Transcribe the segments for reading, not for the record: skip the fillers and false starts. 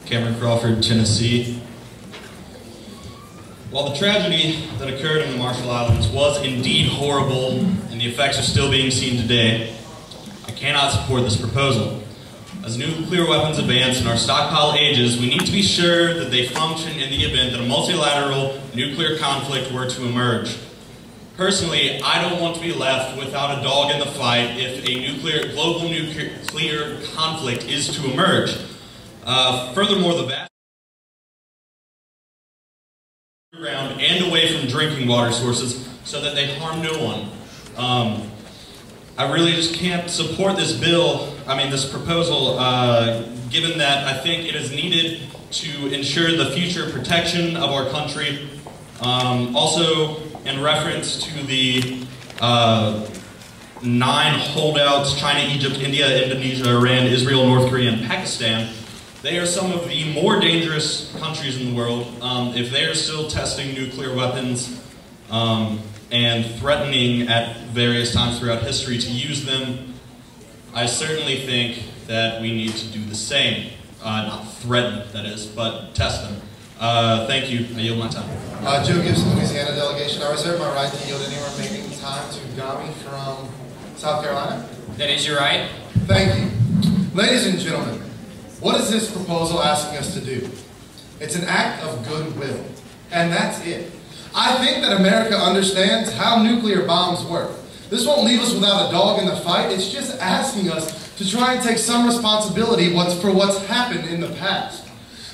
Cameron Crawford, Tennessee. While the tragedy that occurred in the Marshall Islands was indeed horrible, and the effects are still being seen today, I cannot support this proposal. As nuclear weapons advance and our stockpile ages, we need to be sure that they function in the event that a multilateral nuclear conflict were to emerge. Personally, I don't want to be left without a dog in the fight if a global nuclear conflict is to emerge. Furthermore, the vast ground and away from drinking water sources so that they harm no one. I really just can't support this this proposal, given that I think it is needed to ensure the future protection of our country. Also, in reference to the 9 holdouts, China, Egypt, India, Indonesia, Iran, Israel, North Korea, and Pakistan, they are some of the more dangerous countries in the world. If they are still testing nuclear weapons and threatening at various times throughout history to use them, I certainly think that we need to do the same. Not threaten, that is, but test them. Thank you. I yield my time. Joe Gibson, Louisiana delegation. I reserve my right to yield any remaining time to Gami from South Carolina. That is your right. Thank you. Ladies and gentlemen, what is this proposal asking us to do? It's an act of goodwill, and that's it. I think that America understands how nuclear bombs work. This won't leave us without a dog in the fight. It's just asking us to try and take some responsibility for what's happened in the past.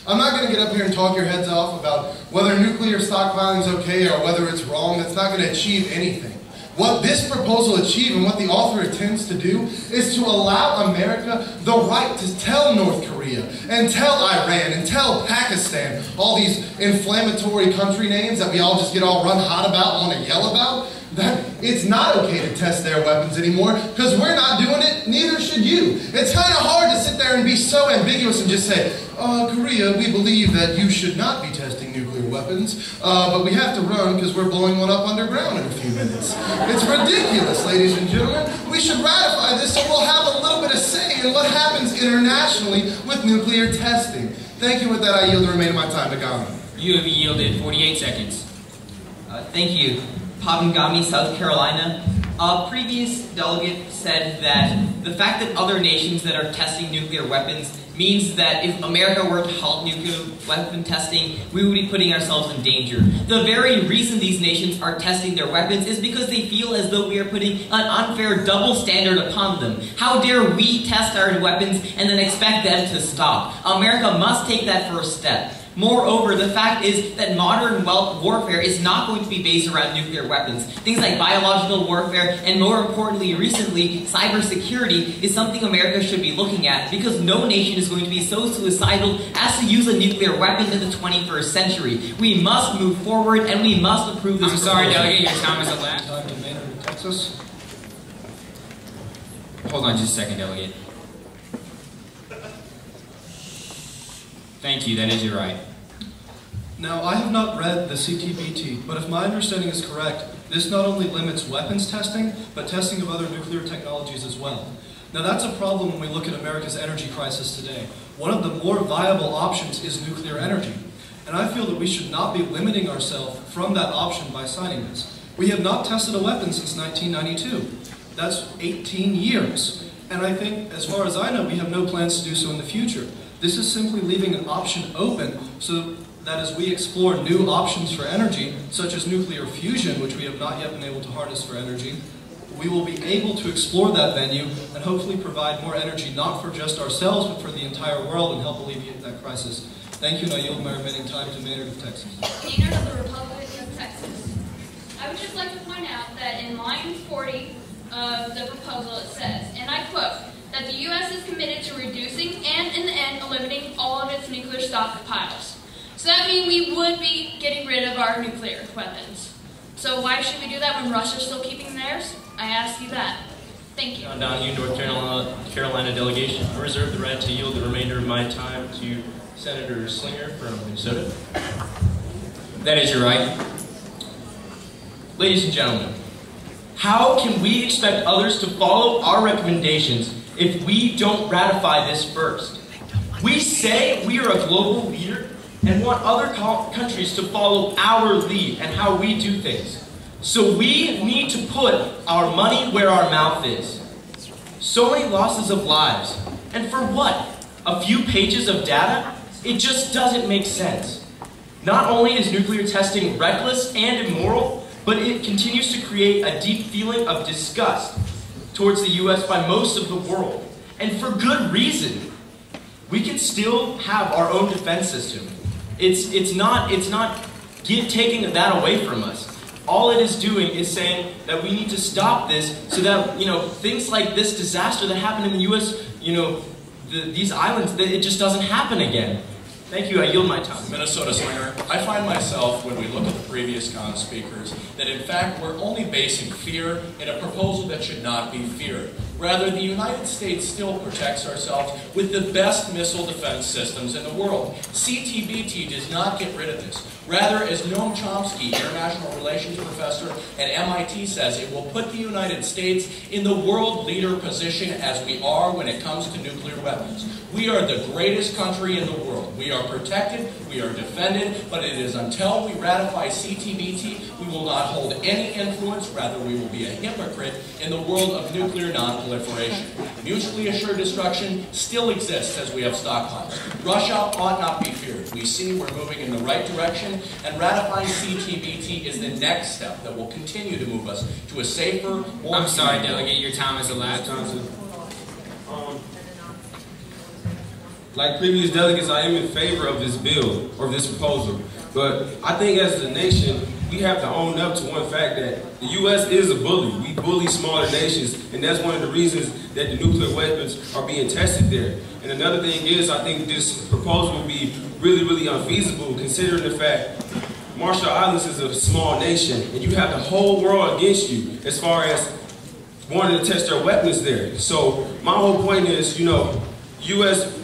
I'm not going to get up here and talk your heads off about whether nuclear stockpiling is okay or whether it's wrong. That's not going to achieve anything. What this proposal achieves and what the author intends to do is to allow America the right to tell North Korea and tell Iran and tell Pakistan, all these inflammatory country names that we all just get all run hot about and want to yell about, that it's not okay to test their weapons anymore because we're not doing it, neither should you. It's kind of hard to sit there and be so ambiguous and just say, Korea, we believe that you should not be testing nuclear weapons, but we have to run because we're blowing one up underground in a few minutes. It's ridiculous, ladies and gentlemen. We should ratify this so we'll have a little bit of say in what happens internationally with nuclear testing. Thank you. With that, I yield the remainder of my time to Gami. You have yielded 48 seconds. Thank you. Pavangami, South Carolina. A previous delegate said that the fact that other nations that are testing nuclear weapons means that if America were to halt nuclear weapon testing, we would be putting ourselves in danger. The very reason these nations are testing their weapons is because they feel as though we are putting an unfair double standard upon them. How dare we test our weapons and then expect them to stop? America must take that first step. Moreover, the fact is that modern warfare is not going to be based around nuclear weapons. Things like biological warfare, and more importantly, recently, cybersecurity is something America should be looking at because no nation is going to be so suicidal as to use a nuclear weapon in the 21st century. We must move forward and we must approve this proposal. I'm sorry, Delegate, your time is elapsed. Time to Maynard, Texas. Hold on just a second, Delegate. Thank you, that is your right. Now, I have not read the CTBT, but if my understanding is correct, this not only limits weapons testing, but testing of other nuclear technologies as well. Now, that's a problem when we look at America's energy crisis today. One of the more viable options is nuclear energy, and I feel that we should not be limiting ourselves from that option by signing this. We have not tested a weapon since 1992. That's 18 years, and I think, as far as I know, we have no plans to do so in the future. This is simply leaving an option open so that as we explore new options for energy, such as nuclear fusion, which we have not yet been able to harness for energy, we will be able to explore that venue and hopefully provide more energy not for just ourselves, but for the entire world and help alleviate that crisis. Thank you, and I yield my remaining time to Maynard of Texas. Maynard of the Republic of Texas. I would just like to point out that in line 40 of the proposal it says, and I quote, that the U.S. is committed to reducing and, in the end, eliminating all of its nuclear stockpiles. So that means we would be getting rid of our nuclear weapons. So why should we do that when Russia's still keeping theirs? I ask you that. Thank you. John Donahue, North Carolina delegation. I reserve the right to yield the remainder of my time to Senator Slinger from Minnesota. That is your right. Ladies and gentlemen, how can we expect others to follow our recommendations if we don't ratify this first? We say we are a global leader and want other countries to follow our lead and how we do things. So we need to put our money where our mouth is. So many losses of lives. And for what? A few pages of data? It just doesn't make sense. Not only is nuclear testing reckless and immoral, but it continues to create a deep feeling of disgust towards the US by most of the world. And for good reason. We can still have our own defense system. It's not taking that away from us. All it is doing is saying that we need to stop this so that, things like this disaster that happened in the US, these islands, that it just doesn't happen again. Thank you, I yield my time. Minnesota Slinger, I find myself, when we look at the previous con speakers, that in fact we're only basing fear in a proposal that should not be feared. Rather, the United States still protects ourselves with the best missile defense systems in the world. CTBT does not get rid of this. Rather, as Noam Chomsky, international relations professor at MIT, says, it will put the United States in the world leader position as we are when it comes to nuclear weapons. We are the greatest country in the world. We are protected, we are defended, but it is until we ratify CTBT, we will not hold any influence. Rather, we will be a hypocrite in the world of nuclear non-proliferation. Mutually assured destruction still exists as we have stockpiles. Russia ought not be feared. We see we're moving in the right direction, and ratifying CTBT is the next step that will continue to move us to a safer, more... I'm sorry, Delegate, your time is elapsed. Like previous delegates, I am in favor of this bill, or this proposal. But I think as a nation, we have to own up to one fact that the U.S. is a bully. We bully smaller nations, and that's one of the reasons that the nuclear weapons are being tested there. And another thing is, I think this proposal will be really, really unfeasible, considering the fact Marshall Islands is a small nation, and you have the whole world against you as far as wanting to test their weapons there. So my whole point is, U.S.,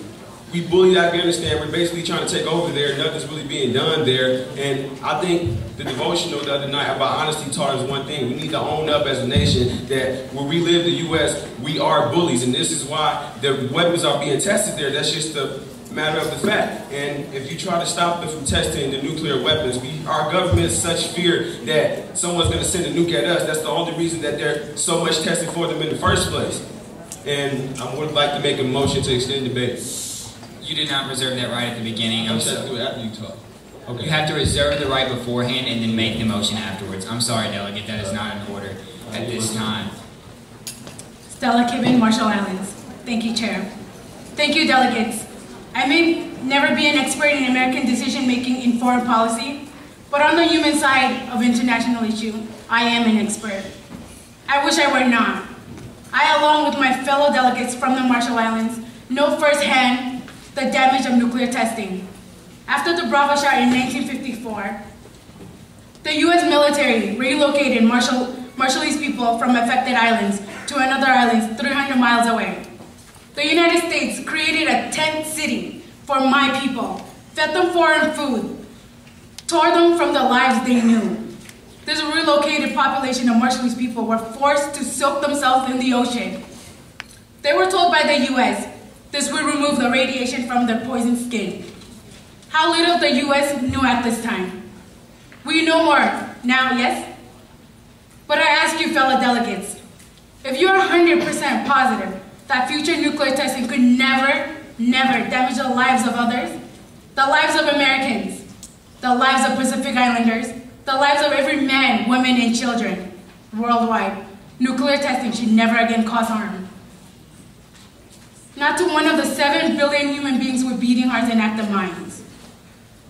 we bullied Afghanistan. We're basically trying to take over there. Nothing's really being done there. And I think the devotional the other night about honesty taught us one thing. We need to own up as a nation that where we live, the U.S., we are bullies. And this is why the weapons are being tested there. That's just a matter of the fact. And if you try to stop them from testing the nuclear weapons, our government is such fear that someone's going to send a nuke at us. That's the only reason that there's so much testing for them in the first place. And I would like to make a motion to extend debate. You did not reserve that right at the beginning. I'm sorry. Do it after you talk. Okay. You have to reserve the right beforehand and then make the motion afterwards. I'm sorry, Delegate, that is not in order at this time. Stella Kibben, Marshall Islands. Thank you, Chair. Thank you, delegates. I may never be an expert in American decision-making in foreign policy, but on the human side of international issue, I am an expert. I wish I were not. I, along with my fellow delegates from the Marshall Islands, know firsthand the damage of nuclear testing. After the Bravo shot in 1954, the U.S. military relocated Marshallese people from affected islands to another island 300 miles away. The United States created a tent city for my people, fed them foreign food, tore them from the lives they knew. This relocated population of Marshallese people were forced to soak themselves in the ocean. They were told by the U.S. this would remove the radiation from their poisoned skin. How little the U.S. knew at this time. We know more now, yes? But I ask you, fellow delegates, if you're 100% positive that future nuclear testing could never, never damage the lives of others, the lives of Americans, the lives of Pacific Islanders, the lives of every man, woman, and children worldwide, nuclear testing should never again cause harm. Not to one of the 7 billion human beings with beating hearts and active minds.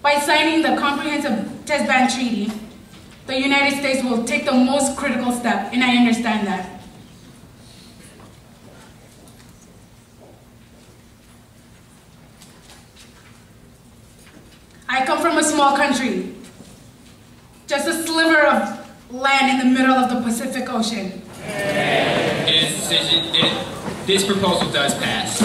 By signing the Comprehensive Test Ban Treaty, the United States will take the most critical step, and I understand that. I come from a small country, just a sliver of land in the middle of the Pacific Ocean. This proposal does pass.